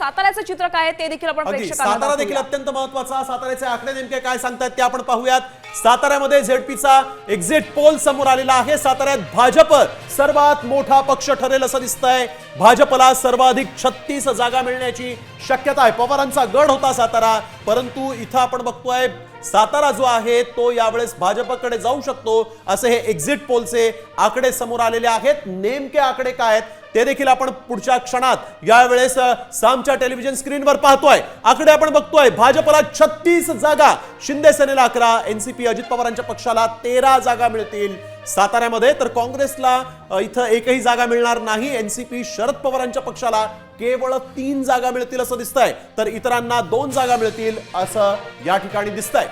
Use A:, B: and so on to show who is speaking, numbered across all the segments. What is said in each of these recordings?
A: साताऱ्याचं चित्र काय आहे ते देखील आपण प्रेक्षकांना
B: सातारा देखील अत्यंत महत्वाचा. साताऱ्याचे आकडे नेमके काय सांगतात ते आपण पाहूयात. साताऱ्यामध्ये झेडपीचा एक्झिट पोल समोर आलेला आहे. साताऱ्यात भाजप सर्वात मोठा पक्ष ठरेल असं दिसतंय. भाजपला सर्वाधिक 36 जागा मिळण्याची शक्यता आहे. पवारांचा गड होता सातारा, परंतु इथं आपण बघतोय सातारा जो आहे तो यावेळेस भाजपकडे जाऊ शकतो असे हे एक्झिट पोलचे आकडे समोर आलेले आहेत. नेमके आकडे काय आहेत ते देखील आपण पुढच्या क्षणात यावेळेस सामच्या टेलिव्हिजन स्क्रीनवर पाहतोय. आकडे आपण बघतोय. भाजपला 36 जागा, शिंदे सेनेला 11, एनसीपी अजित पवारांच्या पक्षाला 13 जागा मिळतील साताऱ्यामध्ये. तर काँग्रेसला इथं एकही जागा मिळणार नाही. एनसीपी शरद पवारांच्या पक्षाला केवळ 3 जागा मिळतील असं दिसतंय, तर इतरांना 2 जागा मिळतील असं या ठिकाणी दिसतंय.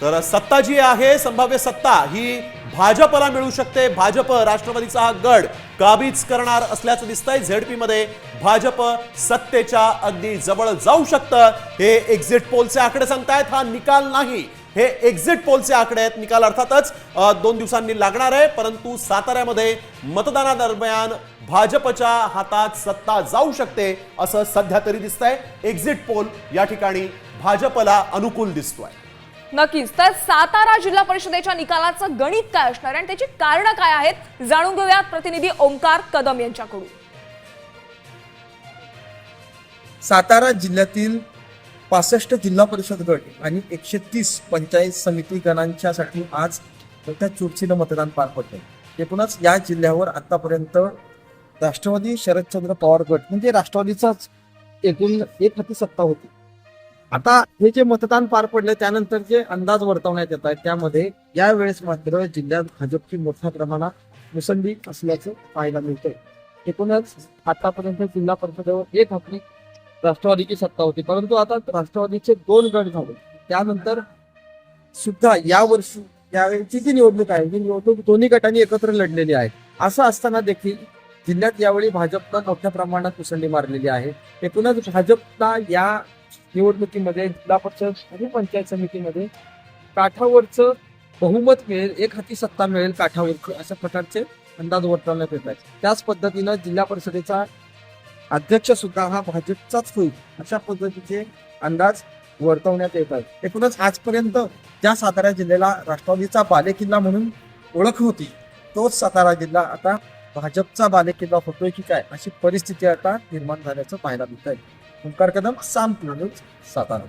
B: तर सत्ता जी आहे, संभाव्य सत्ता ही भाजपला मिळू शकते. भाजप राष्ट्रवादीचा हा गड काबीज करणार असल्याचं दिसतंय. झेडपी मध्ये भाजप सत्तेच्या अगदी जवळ जाऊ शकतं, हे एक्झिट पोलचे आकडे सांगतायत. हा निकाल नाही, हे एक्झिट पोलचे आकडे आहेत. निकाल अर्थातच 2 दिवसांनी लागणार आहे, परंतु साताऱ्यामध्ये मतदानादरम्यान भाजपच्या हातात सत्ता जाऊ शकते असं सध्या तरी दिसतंय. एक्झिट पोल या ठिकाणी भाजपला अनुकूल दिसतोय.
A: नक्कीच. तर सातारा जिल्हा परिषदेच्या निकालाचं गणित काय असणार आणि त्याची कारणं काय आहेत जाणून घेऊयात प्रतिनिधी ओमकार कदम यांच्याकडून.
C: सातारा जिल्ह्यातील 65 जिल्हा परिषद गट आणि 130 पंचायत समिती गणांच्यासाठी आज मोठ्या चुरशीनं मतदान पार पडले. एकूणच या जिल्ह्यावर आतापर्यंत राष्ट्रवादी शरदचंद्र पवार गट म्हणजे राष्ट्रवादीचाच एकूण एक हाती सत्ता होती. आता हे जे मतदान पार पडले त्यानंतर जे अंदाज वर्तवण्यात येत आहेत त्यामध्ये यावेळेस मात्र जिल्ह्यात भाजपची मोठ्या प्रमाणात मुसंडी असल्याचं पाहायला मिळतंय. एकूणच आतापर्यंत जिल्हा परिषदेवर एक हाती राष्ट्रवादीची सत्ता होती, परंतु आता राष्ट्रवादीचे 2 गट झाले. त्यानंतर सुद्धा यावर्षी यावेळीची जी निवडणूक आहे ही निवडणूक दोन्ही गटांनी एकत्र लढलेली आहे. असं असताना देखील जिल्ह्यात यावेळी भाजपनं मोठ्या प्रमाणात मुसंडी मारलेली आहे. एकूणच भाजपला या निवडणुकीमध्ये जिल्हा परिषद आणि पंचायत समितीमध्ये काठावरचं बहुमत मिळेल, एक हाती सत्ता मिळेल काठावरचं, अशा प्रकारचे अंदाज वर्तवण्यात येत आहेत. त्याच पद्धतीनं जिल्हा परिषदेचा अध्यक्ष सुद्धा हा भाजपचाच होईल अशा पद्धतीचे अंदाज वर्तवण्यात येत आहेत. एकूणच आजपर्यंत ज्या सातारा जिल्ह्याला राष्ट्रवादीचा बालेकिल्ला म्हणून ओळख होती तोच सातारा जिल्हा आता भाजपचा बालेकिल्ला होतोय की काय अशी परिस्थिती आता निर्माण झाल्याचं पाहायला मिळत आहे. ओंकार कदम, साम न्यूज, सातारा.